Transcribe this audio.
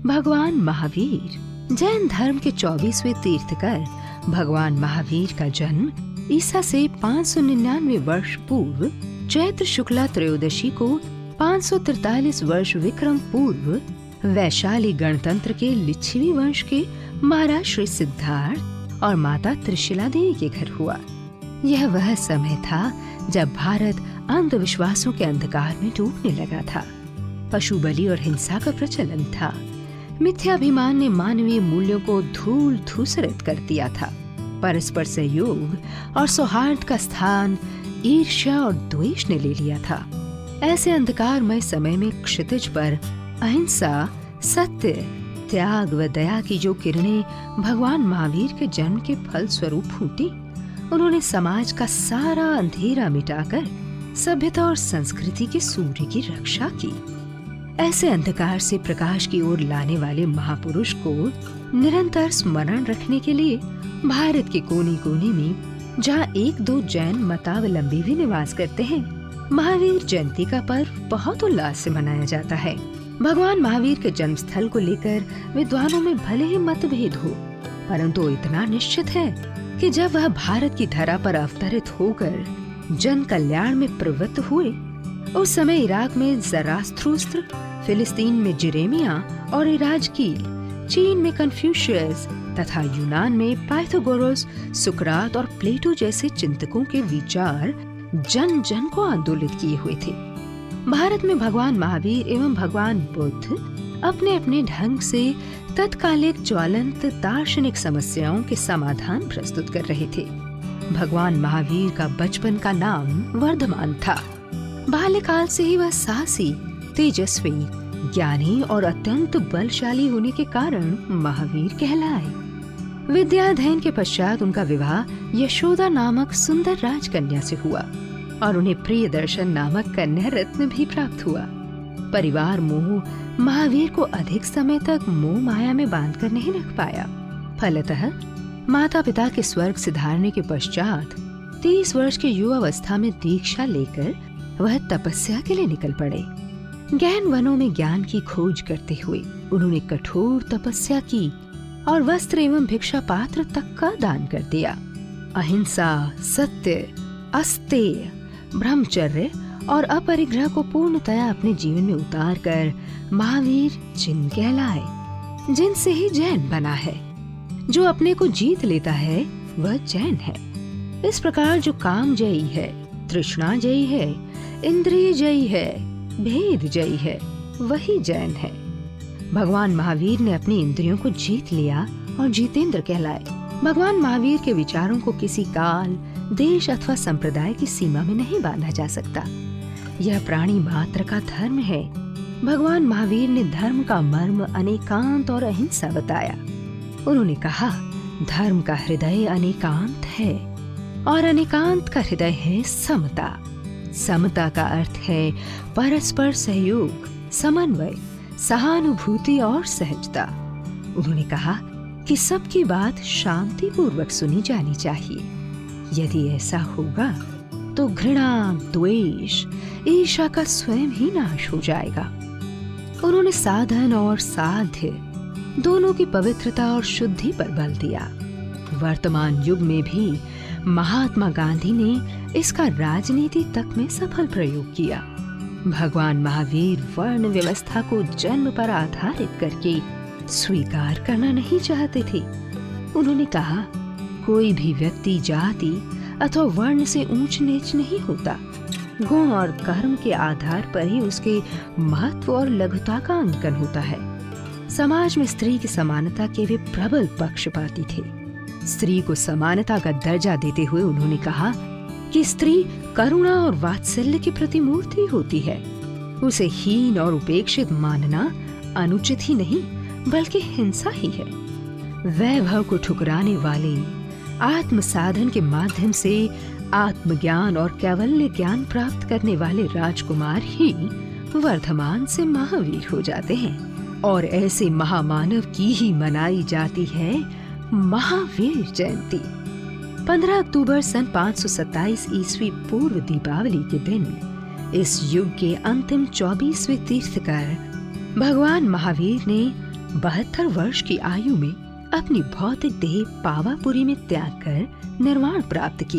भगवान महावीर। जैन धर्म के 24वें तीर्थकर भगवान महावीर का जन्म ईसा से 599 वर्ष पूर्व चैत्र शुक्ला त्रयोदशी को 543 वर्ष विक्रम पूर्व वैशाली गणतंत्र के लिच्छवी वंश के महाराज श्री सिद्धार्थ और माता त्रिशिला देवी के घर हुआ। यह वह समय था जब भारत अंधविश्वासों के अंधकार में डूबने लगा था। पशु बलि और हिंसा का प्रचलन था। मिथ्याभिमान ने मानवीय मूल्यों को धूल धूसरित कर दिया था। परस्पर सहयोग और सौहार्द का स्थान ईर्ष्या और द्वेष ने ले लिया था। ऐसे अंधकारमय समय में क्षितिज पर अहिंसा, सत्य, त्याग व दया की जो किरणें भगवान महावीर के जन्म के फल स्वरूप फूटी, उन्होंने समाज का सारा अंधेरा मिटाकर सभ्यता और संस्कृति के सूर्य की रक्षा की। ऐसे अंधकार से प्रकाश की ओर लाने वाले महापुरुष को निरंतर स्मरण रखने के लिए भारत के कोने कोने में, जहाँ 1-2 जैन मतावलंबी भी निवास करते हैं, महावीर जयंती का पर्व बहुत उल्लास से मनाया जाता है। भगवान महावीर के जन्म स्थल को लेकर विद्वानों में भले ही मतभेद हो, परंतु इतना निश्चित है कि जब वह भारत की धरा पर अवतरित होकर जन कल्याण में प्रवृत्त हुए, उस समय इराक में ज़राथुस्त्र, फिलिस्तीन में जेरेमिया और इराजकील, चीन में कन्फ्यूशियस तथा यूनान में पाइथागोरस, सुकरात और प्लेटो जैसे चिंतकों के विचार जन जन को आंदोलित किए हुए थे। भारत में भगवान महावीर एवं भगवान बुद्ध अपने अपने ढंग से तत्कालिक ज्वलंत दार्शनिक समस्याओं के समाधान प्रस्तुत कर रहे थे। भगवान महावीर का बचपन का नाम वर्धमान था। बाल्यकाल से ही वह साहसी, तेजस्वी, ज्ञानी और अत्यंत बलशाली होने के कारण महावीर कहलाए। विद्याध्ययन के पश्चात उनका विवाह यशोदा नामक सुंदर राजकन्या से हुआ और उन्हें प्रियदर्शन नामक कन्या रत्न भी प्राप्त हुआ। परिवार मोह महावीर को अधिक समय तक मोह माया में बांधकर नहीं रख पाया। फलतः माता पिता के स्वर्ग सिधारने के पश्चात 30 वर्ष की युवावस्था में दीक्षा लेकर वह तपस्या के लिए निकल पड़े। गहन वनों में ज्ञान की खोज करते हुए उन्होंने कठोर तपस्या की और वस्त्र एवं भिक्षा पात्र तक का दान कर दिया। अहिंसा, सत्य, अस्तेय, ब्रह्मचर्य और अपरिग्रह को पूर्णतया अपने जीवन में उतार कर महावीर जिन कहलाए। जिनसे ही जैन बना है। जो अपने को जीत लेता है वह जैन है। इस प्रकार जो काम जयी है, तृष्णा जयी है, इंद्रिय जयी है, भेद जयी है, वही जैन है। भगवान महावीर ने अपनी इंद्रियों को जीत लिया और जितेंद्र कहलाए। भगवान महावीर के विचारों को किसी काल, देश अथवा संप्रदाय की सीमा में नहीं बांधा जा सकता। यह प्राणी मात्र का धर्म है। भगवान महावीर ने धर्म का मर्म अनेकांत और अहिंसा बताया। उन्होंने कहा, धर्म का हृदय अनेकांत है और अनेकांत का हृदय है समता। समता का अर्थ है परस्पर सहयोग, समन्वय, सहानुभूति और सहजता। उन्होंने कहा कि सबकी बात शांति पूर्वक सुनी जानी चाहिए। यदि ऐसा होगा तो घृणा, द्वेष, ईर्ष्या का स्वयं ही नाश हो जाएगा। उन्होंने साधन और साध्य दोनों की पवित्रता और शुद्धि पर बल दिया। वर्तमान युग में भी महात्मा गांधी ने इसका राजनीति तक में सफल प्रयोग किया। भगवान महावीर वर्ण व्यवस्था को जन्म पर आधारित करके स्वीकार करना नहीं चाहते थे। उन्होंने कहा, कोई भी व्यक्ति जाति अथवा वर्ण से ऊंच नीच नहीं होता। गुण और कर्म के आधार पर ही उसके महत्व और लघुता का अंकन होता है। समाज में स्त्री की समानता के वे प्रबल पक्षपाती थे। स्त्री को समानता का दर्जा देते हुए उन्होंने कहा कि स्त्री करुणा और वात्सल्य की प्रतिमूर्ति होती है। उसे हीन और उपेक्षित मानना अनुचित ही नहीं बल्कि हिंसा ही है। वैभव को ठुकराने वाले, आत्म साधन के माध्यम से आत्मज्ञान और कैवल्य ज्ञान प्राप्त करने वाले राजकुमार ही वर्धमान से महावीर हो जाते हैं और ऐसे महामानव की ही मनाई जाती है महावीर जयंती। 15 अक्टूबर सन 527 ईस्वी पूर्व दीपावली के दिन इस युग के अंतिम 24वें तीर्थकर भगवान महावीर ने 72 वर्ष की आयु में अपनी भौतिक देह पावापुरी में त्याग कर निर्वाण प्राप्त किया।